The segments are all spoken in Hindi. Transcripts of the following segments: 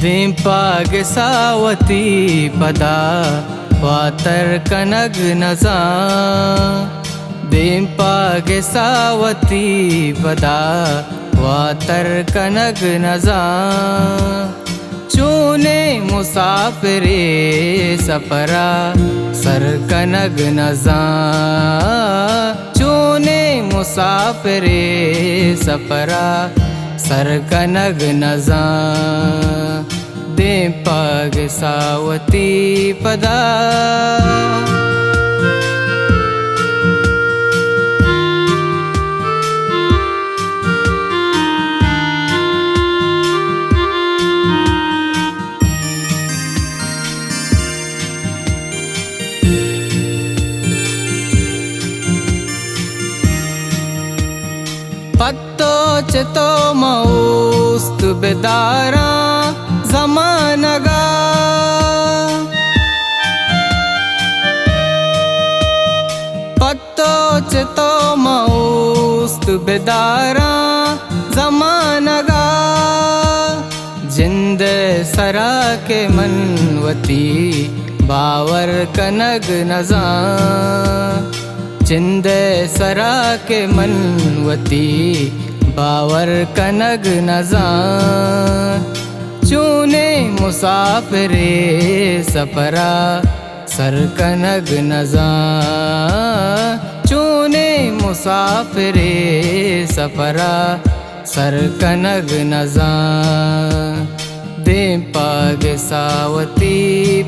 दीपागे सावती पदा वातर कनग नजा दीपागे सावती पदा वातर कनग नजा चूने मुसाफिरे सफरा सर कनग नजा चूने मुसाफिरे सफरा सर कनग नजा दीपाग सावती पदा पत्तो चतो मऊस्त बेदारा ज़मानगा पत्तो चतो मऊस्त बेदारा ज़मानगा जिंद सरा के मनवती बावर कनग नजा जिंद सरा के मनवती बावर कनग नजा चूने मुसाफिरे सफरा सर कनग नजा चूने मुसाफिरे सफरा सर कनग नजा दीपाग सावती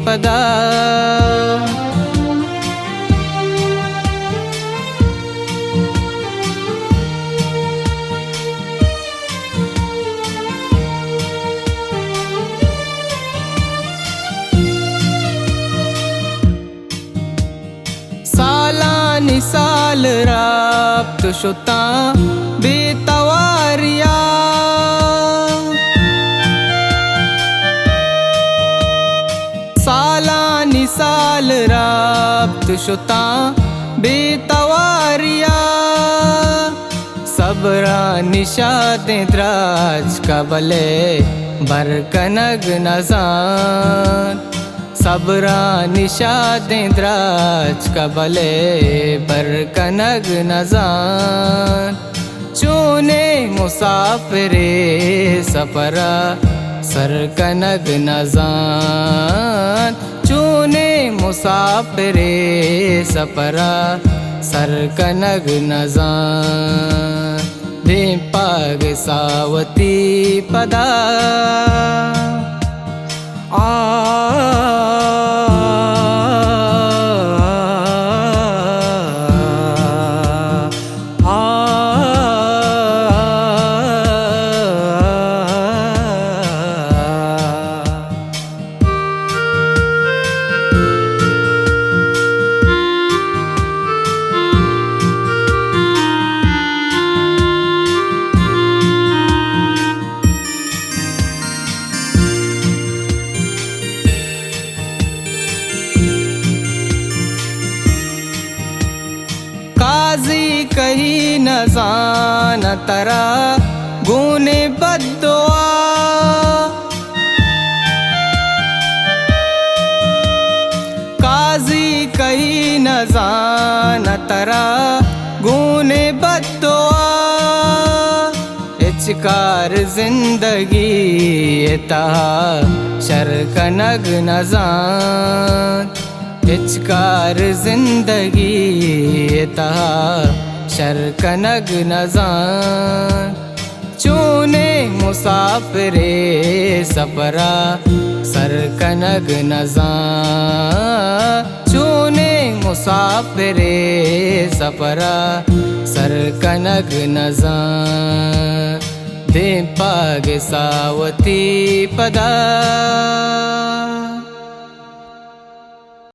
पदा सालानी साल राब्त शुता बेतवारिया सालानी साल राब्त शुता बेतवारिया सबरा निशाते द्राज कबले बर कनग नजान सबरा निशातें द्राज कबले बर कनग नजान चूने मुसाफिरे सफरा सर कनग नजान चूने मुसाफिरे सफरा सर कनग नजान दीपाग सावती पदा काजी कही न जान तरा गुने बद्दुआ काजी कही न जान तरा गुने बद्दुआ इचकार जिंदगी ता शर कनग नजान इचकार जिंदगी ता शर कनग नजान चूने मुसाफिरे सफरा सर कनग नजान चूने मुसाफिरे सफरा सर कनग नजान दीपाग सावती पदा